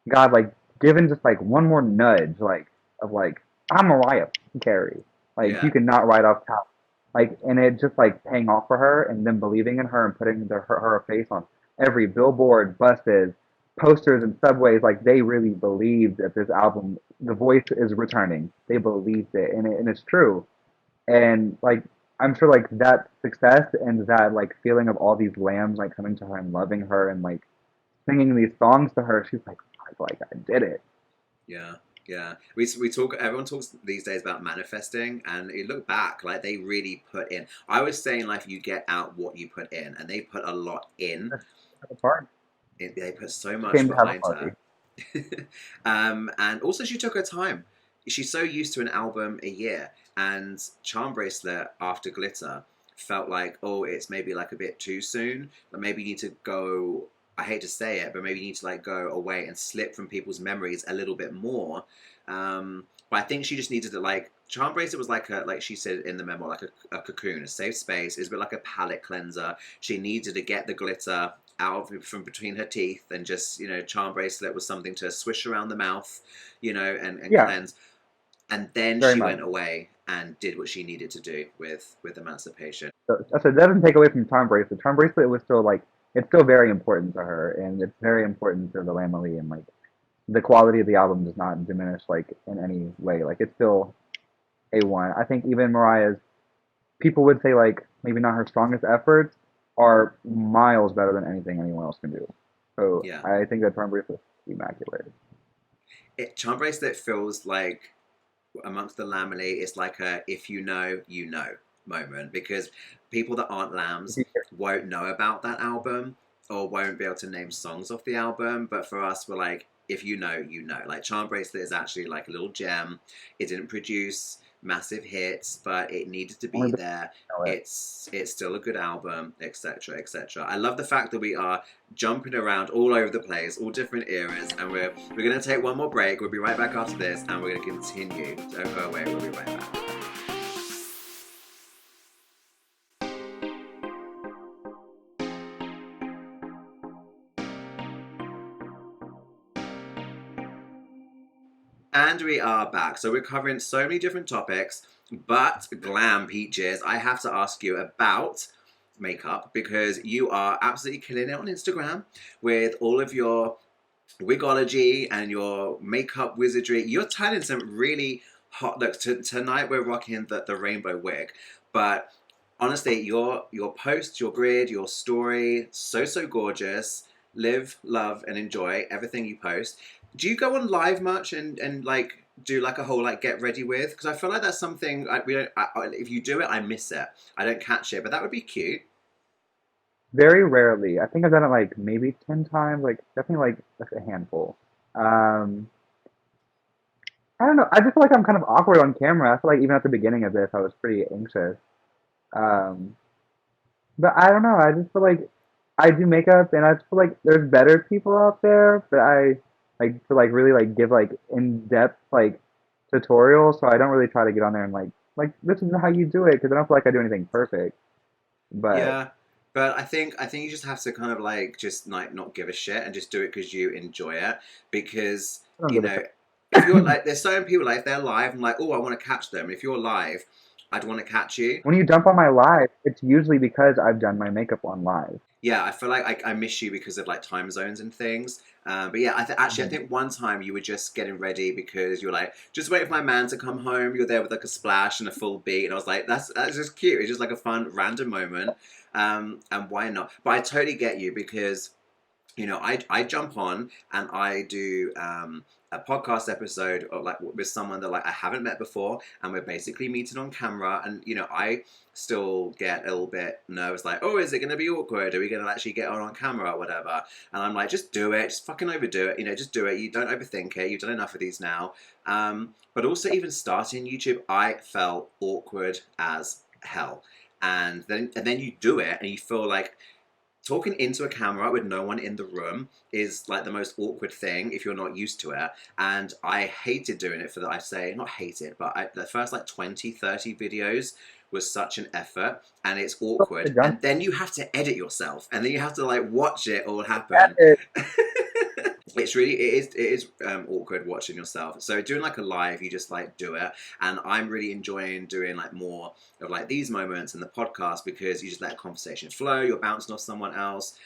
God like given just like one more nudge like of like I'm Mariah Carey, like you Yeah. cannot write off talent, like and it just like paying off for her and then believing in her and putting her face on every billboard, buses, posters, and subways. Like they really believed that this album, The Voice, is returning. They believed it, and it's true. And like I'm sure like that success and that like feeling of all these lambs like coming to her and loving her and like singing these songs to her, she's like I did it. Yeah, yeah. We talk. Everyone talks these days about manifesting, and you look back, like they really put in. I was saying, like you get out what you put in, and they put a lot in. That's the part. They put so She much came to have a behind party. her. And also she took her time. She's so used to an album a year, And Charm Bracelet after Glitter felt like, oh, it's maybe like a bit too soon, but maybe you need to go. I hate to say it, but maybe you need to like go away and slip from people's memories a little bit more. But I think she just needed to like Charm Bracelet was like a like she said in the memo, like a cocoon, a safe space. It's a bit like a palate cleanser. She needed to get the glitter out from between her teeth, and just Charm Bracelet was something to swish around the mouth, and Yeah, cleanse. And then very she much. went away and did what she needed to do with Emancipation. So it doesn't take away from Charm Bracelet. Charm Bracelet was still like it's still very important to her, and it's very important to the Lamely, and like the quality of the album does not diminish like in any way. Like it's still A1. I think even Mariah's people would say like maybe not her strongest efforts are miles better than anything anyone else can do. So Yeah, I think that Charm Bracelet is immaculate. Charm Bracelet feels like amongst the Lamely, it's like a if you know moment, because people that aren't lambs won't know about that album or won't be able to name songs off the album. But for us, we're like, if you know, you know. Like Charm Bracelet is actually like a little gem. It didn't produce massive hits, but it needed to Only be the there. know it. It's still a good album, etc., etc. I love the fact that we are jumping around all over the place, all different eras, and we're gonna take one more break. We'll be right back after this, and we're gonna continue. Don't go away. We'll be right back. And we are back. So we're covering so many different topics, but glam peaches, I have to ask you about makeup because you are absolutely killing it on Instagram with all of your wigology and your makeup wizardry. You're tying some really hot looks. Tonight we're rocking the rainbow wig, but honestly, your post, your grid, your story, so gorgeous. Live, love, and enjoy everything you post. Do you go on live much and like do like a whole like get ready with? Because I feel like that's something we don't. If you do it, I miss it. I don't catch it, but that would be cute. Very rarely. I think I've done it like maybe 10 times. Like definitely like a handful. Um, I don't know. I just feel like I'm kind of awkward on camera. I feel like even at the beginning of this, I was pretty anxious. Um, but I don't know. I just feel like I do makeup, and I just feel like there's better people out there. But I like to like really like give like in depth like tutorials. So I don't really try to get on there and like this is how you do it because I don't feel like I do anything perfect. But Yeah, but I think you just have to kind of like just like not give a shit and just do it because you enjoy it. Because I don't you give a know, shit. if you're like, there's certain people like if they're live, I'm like, oh, I want to catch them. If you're live, I'd want to catch you. When you jump on my live, it's usually because I've done my makeup on live. Yeah, I feel like I miss you because of like time zones and things. But yeah, actually I Mhm. think one time you were just getting ready because you were like, just wait for my man to come home. You're there with like a splash and a full beat, and I was like, that's just cute. It's just like a fun random moment. And why not? But I totally get you because I jump on and I do a podcast episode of like with someone that like I haven't met before, and we're basically meeting on camera, and I still get a little bit nervous, like, oh, is it going to be awkward? Are we going to actually get on camera or whatever? And I'm like, just do it, just fucking overdo it, just do it. You don't overthink it. You've done enough of these now. But also, even starting YouTube, I felt awkward as hell, and then you do it, and you feel like talking into a camera with no one in the room is like the most awkward thing if you're not used to it. And I hated doing it for that. I say not hate it, but the first like 20, 30 videos was such an effort, and it's The awkward, jump and then you have to edit yourself, and then you have to like watch it all that happen. is It is awkward watching yourself. So doing like a live, you just like do it, and I'm really enjoying doing like more of like these moments in the podcast because you just let a conversation flow. You're bouncing off someone else.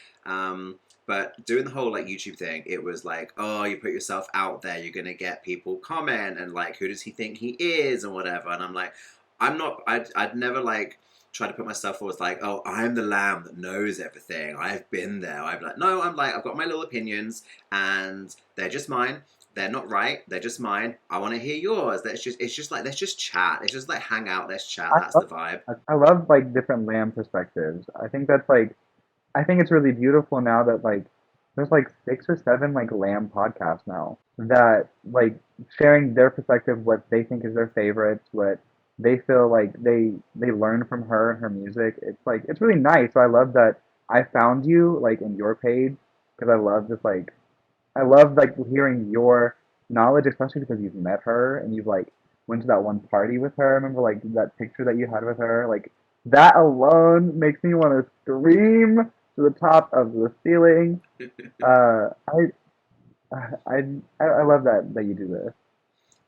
But doing the whole like YouTube thing, it was like, oh, you put yourself out there, you're gonna get people comment and like, who does he think he is and whatever. And I'm like, I'm not. I'd never like try to put myself forward as like, oh, I'm the lamb that knows everything. I've been there. I'm like, no, I'm like, I've got my little opinions, and they're just mine. They're not right. They're just mine. I want to hear yours. It's just like, let's just chat. It's just like hang out. Let's chat. I That's love the vibe. I love like different lamb perspectives. I think that's like I think it's really beautiful now that like there's like 6 or 7 like lamb podcasts now that like sharing their perspective, what they think is their favorites, what they feel like they learn from her and her music. It's like it's really nice. So I love that I found you like in your page because I love like hearing your knowledge, especially because you've met her and you've like went to that one party with her. I remember like that picture that you had with her. Like that alone makes me want to scream to the top of the ceiling. Uh, I I I love that you do this.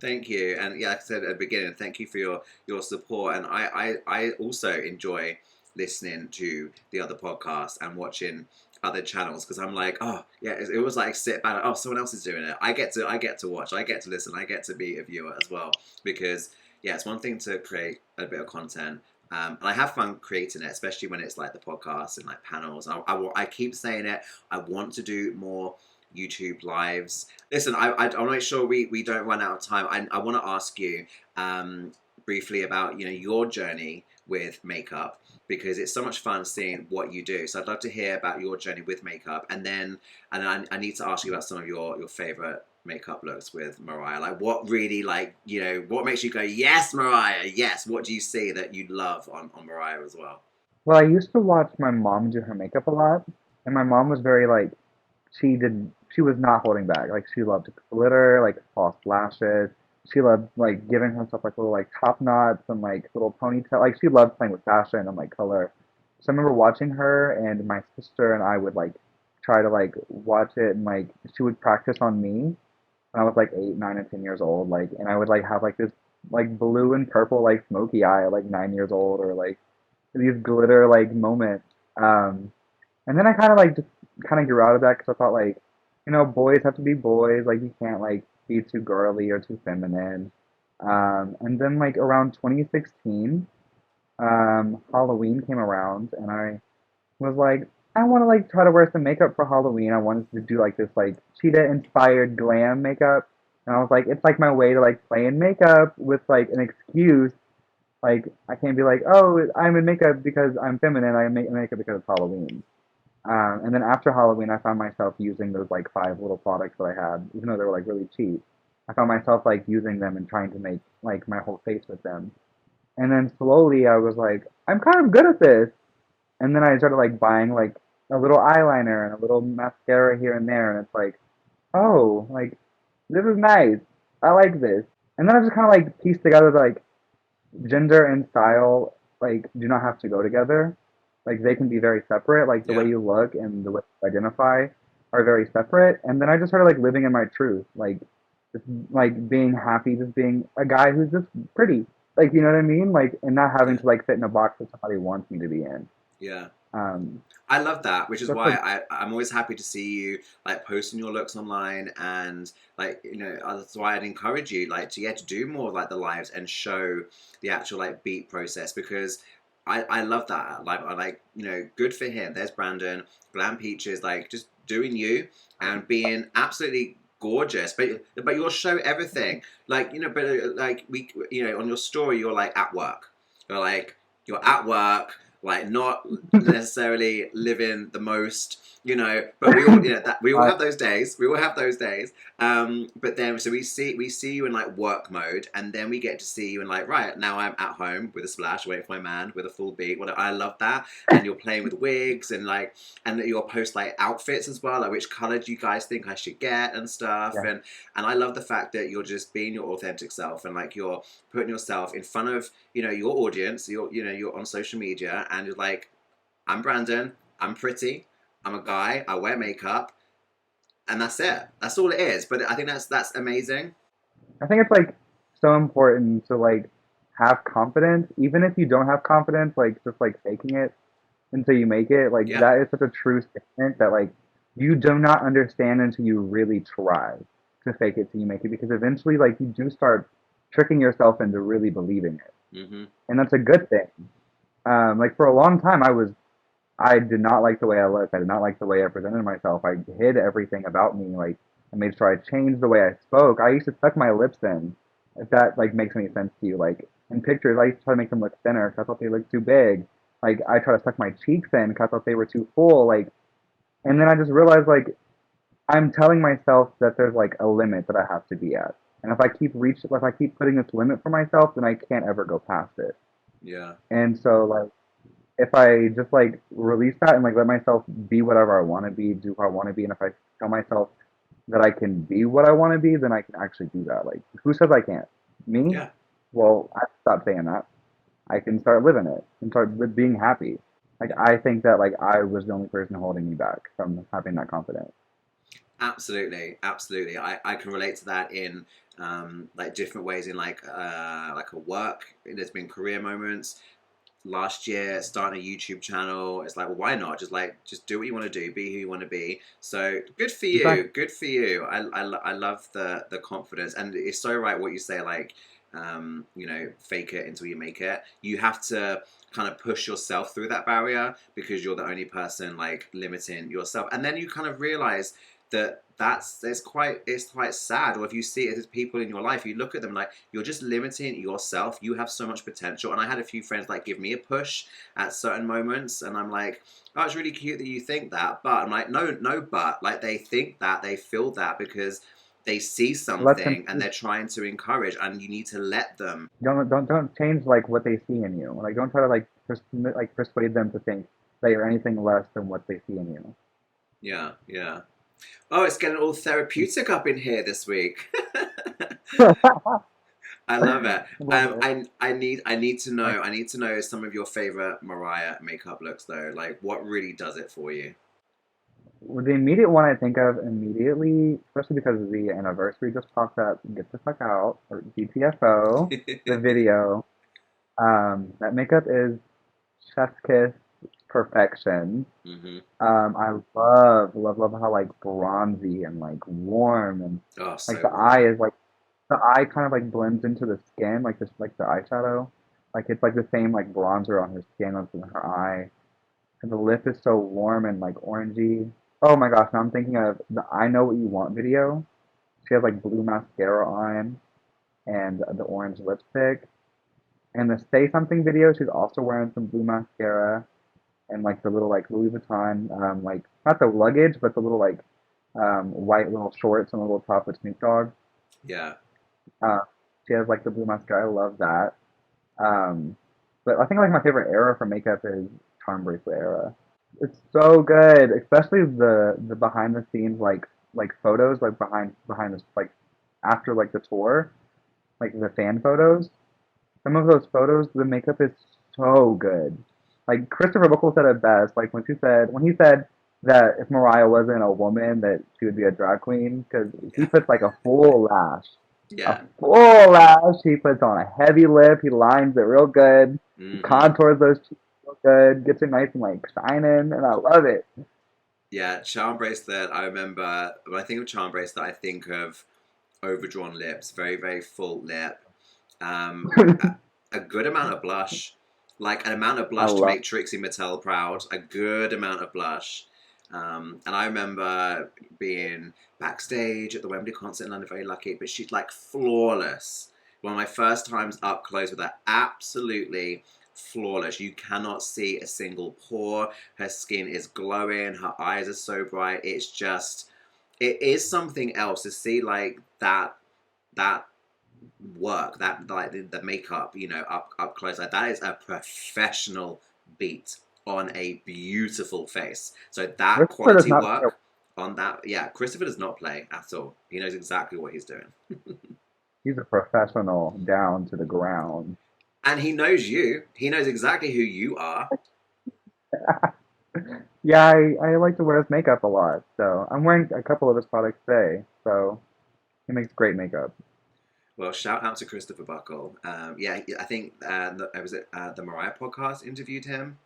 Thank you, and yeah, like I said at the beginning, thank you for your support. And I also enjoy listening to the other podcasts and watching other channels because I'm like, oh yeah, it was like sit back, oh someone else is doing it. I get to watch, I get to listen, I get to be a viewer as well because yeah, it's one thing to create a bit of content. And I have fun creating it, especially when it's like the podcast and like panels. I keep saying it. I want to do more YouTube lives. Listen, I want to make sure we don't run out of time. I want to ask you briefly about your journey with makeup because it's so much fun seeing what you do. So I'd love to hear about your journey with makeup, and I need to ask you about some of your favorite makeup looks with Mariah. Like what really what makes you go yes Mariah yes? What do you see that you love on Mariah as well? Well, I used to watch my mom do her makeup a lot, and my mom was very like she was not holding back. Like she loved glitter, like false lashes. She loved like giving herself like little like top knots and like little ponytail. Like she loved playing with fashion and like color. So I remember watching her and my sister and I would like try to like watch it and like she would practice on me when I was like 8, 9, and 10 years old. Like and I would like have like this like blue and purple like smoky eye at like 9 years old or like these glitter like moments. Um, and then I kind of like just kind of grew out of that because I thought like, boys have to be boys. Like you can't like be too girly or too feminine. And then like around 2016, Halloween came around, and I was like, I want to like try to wear some makeup for Halloween. I wanted to do like this like cheetah inspired glam makeup, and I was like, it's like my way to like play in makeup with like an excuse. Like I can't be like, oh, I'm in makeup because I'm feminine. I make makeup because it's Halloween. And then after Halloween, I found myself using those like 5 little products that I had, even though they were like really cheap. I found myself like using them and trying to make like my whole face with them. And then slowly I was like, I'm kind of good at this. And then I started like buying like a little eyeliner and a little mascara here and there. And it's like, oh, like this is nice. I like this. And then I just kind of like pieced together like gender and style like do not have to go together. Like they can be very separate. Like the way Yeah. you look and the way you identify are very separate. And then I just started like living in my truth, like just like being happy, just being a guy who's just pretty. Like you know what I mean? Like and not having Yeah. to like fit in a box that somebody wants me to be in. Yeah. Um, I love that, which is that's why like I'm always happy to see you like posting your looks online and like that's why I'd encourage you like to do more of like the lives and show the actual like beat process because I love that like I like good for him. There's Brandon. Brandn Peach is like just doing you and being absolutely gorgeous, but you'll show everything like but like we on your story you're like at work. You're like you're at work like not necessarily living the most, but we all, that we all uh, have those days. We all have those days. But then, so we see you in like work mode, and then we get to see you in like right now. I'm at home with a splash, waiting for my man with a full beat. What I love that, and you're playing with wigs and like, and you'll post like outfits as well, like which color do you guys think I should get and stuff, yeah, and I love the fact that you're just being your authentic self and like you're putting yourself in front of your audience. You're on social media and you're like, I'm Brandon, I'm pretty, I'm a guy, I wear makeup, and that's it. That's all it is. But I think that's amazing. I think it's like so important to like have confidence, even if you don't have confidence, like just like faking it until you make it. Like Yeah. that is such a true statement that like you do not understand until you really try to fake it till you make it because eventually like you do start tricking yourself into really believing it. Mm-hmm. And that's a good thing. Like for a long time I did not like the way I looked. I did not like the way I presented myself. I hid everything about me. Like I made sure I changed the way I spoke. I used to tuck my lips in. If that like makes any sense to you, like in pictures, I used to try to make them look thinner because I thought they looked too big. Like I try to suck my cheeks in because I thought they were too full. Like, and then I just realized like I'm telling myself that there's like a limit that I have to be at. And if I keep putting this limit for myself, then I can't ever go past it. Yeah. And so like if I just like release that and like let myself be whatever I want to be, do who I want to be, and if I tell myself that I can be what I want to be, then I can actually do that. Like who says I can't? Me? Yeah. Well, I stop saying that. I can start living it and start with being happy. Like I think that like I was the only person holding me back from having that confidence. Absolutely, absolutely. I can relate to that in like different ways in like a work. There's been career moments. Last year, starting a YouTube channel, it's like, well, why not? Just do what you want to do, be who you want to be. So good for you, Exactly. good for you. I love the confidence, and it's so right what you say. Like, fake it until you make it. You have to kind of push yourself through that barrier because you're the only person like limiting yourself, and then you kind of realize that it's quite sad. Or if you see it as people in your life, you look at them like you're just limiting yourself. You have so much potential. And I had a few friends like give me a push at certain moments, and I'm like, oh, it's really cute that you think that, but I'm like, no, but like they think that, they feel that because they see Let them something and they're trying to encourage, and you need to let them. don't change like what they see in you. Like don't try to persuade them to think that you're anything less than what they see in you. Yeah, yeah. Oh, it's getting all therapeutic up in here this week. I love it. Love it. Like I need to know some of your favorite Mariah makeup looks though. Like what really does it for you? the immediate one I think of immediately, especially because the anniversary just popped up, Get the Fuck Out, or GTFO, the video. That makeup is chef's kiss perfection. Hmm. I love how like bronzy and like warm and Oh, like so the eye warm. is like the eye kind of like blends into the skin, like this like the eyeshadow. Like it's like the same like bronzer on her skin as in her eye. And the lip is so warm and like orangey. Oh my gosh, now I'm thinking of the I Know What You Want video. She has like blue mascara on and the orange lipstick. And the Say Something video, she's also wearing some blue mascara and like the little like Louis Vuitton, like not the luggage, but the little like white little shorts and a little top with Snoop Dogg. Yeah. Uh, she has like the blue mascara. I love that. Um, but I think like my favorite era for makeup is Charm Bracelet era. It's so good, especially the behind the scenes like photos like behind this like after like the tour, like the fan photos. Some of those photos, the makeup is so good. Like Kristofer Buckle said it best. Like when he said that if Mariah wasn't a woman, that she would be a drag queen because he Yeah. puts like a full lash, a Yeah. full lash. He puts on a heavy lip. He lines it real good. He Hmm. contours those cheeks real good. Gets it nice and like shining, and I love it. Yeah. Charm bracelet. I remember when I think of charm bracelet, I think of overdrawn lips, very very full lip. A, a good amount of blush, like an amount of I blush to love. make Trixie Mattel proud. A good amount of blush. And I remember being backstage at the Wembley concert in London, very lucky, but she's like flawless. One of my first times up close with her, absolutely flawless. You cannot see a single pore. Her skin is glowing. Her eyes are so bright. It's just, it is something else to see like that work, that like the makeup, up close, like that is a professional beat on a beautiful face. So that Christopher does quality not play. work on that, yeah, Christopher does not play at all. He knows exactly what he's doing. He's a professional down to the ground. And he knows you. He knows exactly who you are. Yeah, I like to wear his makeup a lot, so I'm wearing a couple of his products today. So he makes great makeup. Well, shout out to Christopher Buckle. Yeah, I think was it the Mariah podcast interviewed him,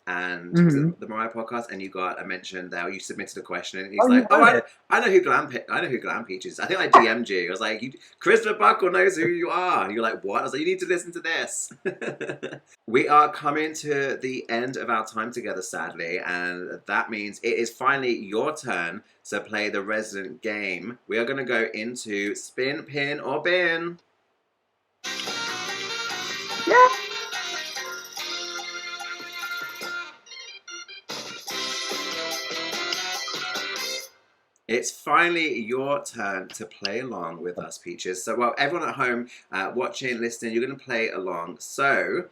and was Hmm. it the Mariah podcast? And you got a mention there. You submitted a question, and he's Oh, you like, "Oh, heard it. I know who I know who Glam Peach is. I think I DM'd you. I was like, Christopher Buckle knows who you are." And you're like, "What?" I was like, "You need to listen to this." We are coming to the end of our time together, sadly, and that means it is finally your turn to play the resident game. We are going to go into spin, pin, or bin. Yeah. It's finally your turn to play along with us, Peaches. So, well, everyone at home watching, listening, you're going to play along. So,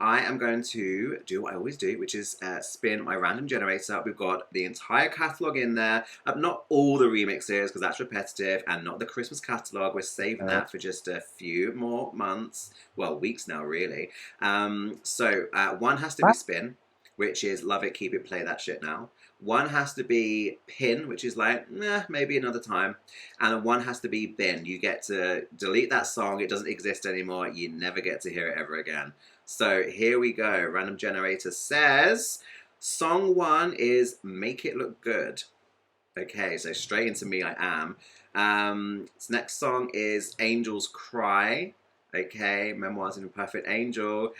I am going to do what I always do, which is spin my random generator. We've got the entire catalogue in there. Not all the remixes, because that's repetitive, and not the Christmas catalogue. We're saving that for just a few more months. Well, weeks now, really. So, one has to be spin, which is love it, keep it, play that shit now. One has to be pin, which is like, maybe another time. And one has to be bin. You get to delete that song. It doesn't exist anymore. You never get to hear it ever again. So here we go. Random generator says, song 1 is Make It Look Good. Okay, so straight into Me I Am. Next song is Angels Cry. Okay, Memoirs of an Imperfect Angel.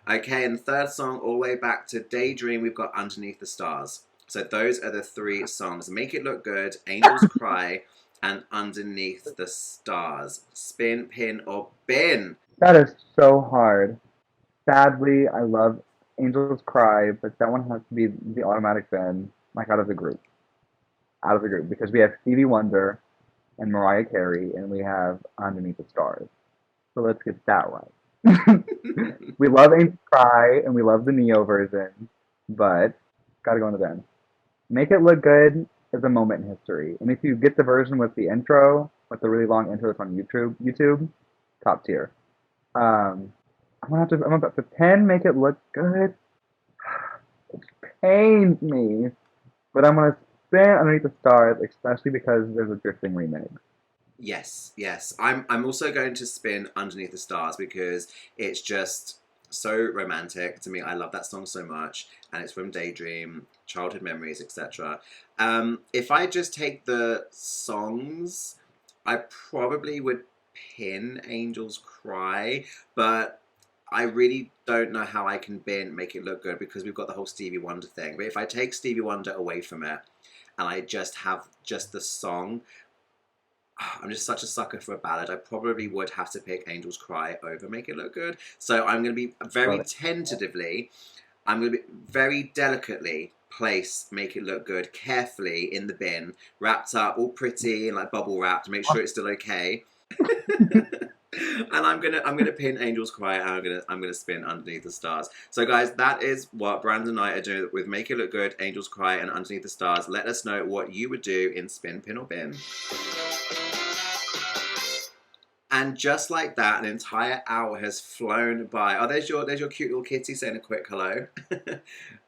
Okay, and the third song, all the way back to Daydream, we've got Underneath the Stars. So those are the 3 songs. Make It Look Good, Angels Cry, and Underneath the Stars. Spin, pin, or bin? That is so hard. Sadly, I love Angels Cry, but that one has to be the automatic bin, like out of the group. Out of the group. Because we have Stevie Wonder and Mariah Carey, and we have Underneath the Stars. So let's get that right. We love Angels Cry, and we love the Neo version, but gotta go in the bin. Make It Look Good is a moment in history. And if you get the version with the intro, with the really long intro that's on YouTube, top tier. I'm about to pen Make It Look Good. It pains me. But I'm gonna spin Underneath the Stars, especially because there's a drifting remix. Yes. I'm also going to spin Underneath the Stars because it's just so romantic to me. I love that song so much, and it's from Daydream, childhood memories, etc. If I just take the songs, I probably would pin Angels Cry, but I really don't know how I can bin Make It Look Good because we've got the whole Stevie Wonder thing. But if I take Stevie Wonder away from it and I just have just the song, I'm just such a sucker for a ballad. I probably would have to pick Angels Cry over Make It Look Good. So I'm going to be very tentatively, I'm going to be very delicately place Make It Look Good carefully in the bin, wrapped up all pretty and like bubble wrapped to make sure it's still okay. And I'm gonna pin Angels Cry, and I'm gonna spin Underneath the Stars. So guys, that is what Brandon and I are doing with Make It Look Good, Angels Cry, and Underneath the Stars. Let us know what you would do in spin, pin, or bin. And just like that, an entire hour has flown by. Oh, there's your cute little kitty saying a quick hello.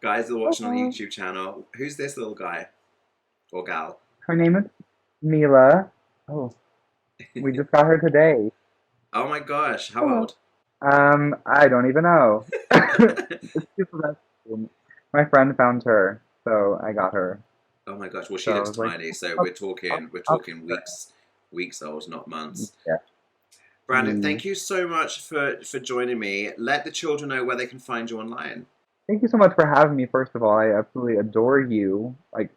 Guys that are watching on the YouTube channel. Who's this little guy or gal? Her name is Mila. Oh, we just got her today. Oh my gosh, how old? I don't even know. My friend found her, so I got her. Oh my gosh, well she looks tiny, so we're talking weeks old, not months. Yeah. Brandon, thank you so much for joining me. Let the children know where they can find you online. Thank you so much for having me, first of all. I absolutely adore you, like,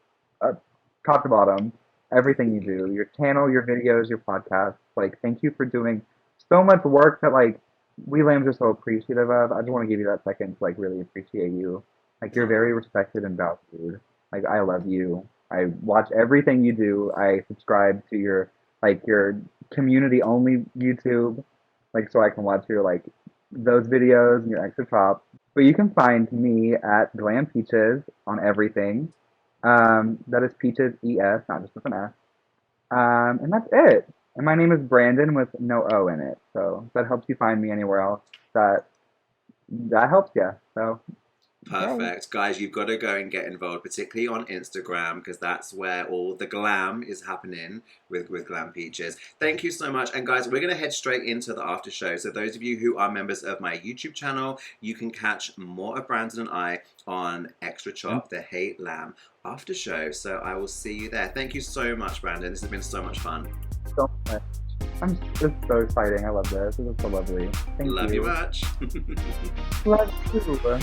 top to bottom, everything you do. Your channel, your videos, your podcasts. Like, thank you for doing so much work that, like, we lambs are so appreciative of. I just want to give you that second to, like, really appreciate you. Like, you're very respected and valued. Like, I love you. I watch everything you do. I subscribe to your community-only YouTube, like, so I can watch your, like, those videos and your extra chops. But you can find me at Brandn Peaches on everything. That is Peaches, E-S, not just with an S. And that's it. And my name is Brandon with no O in it. So if that helps you find me anywhere else, that helps you. So perfect. Guys, you've got to go and get involved, particularly on Instagram, because that's where all the glam is happening with Glam Peaches. Thank you so much. And guys, we're going to head straight into the after show. So those of you who are members of my YouTube channel, you can catch more of Brandon and I on Extra Chop, the Hate Lamb after show. So I will see you there. Thank you so much, Brandon. This has been so much fun. So much. It's so exciting. I love this. This is so lovely. Thank you. Love you much. Love you.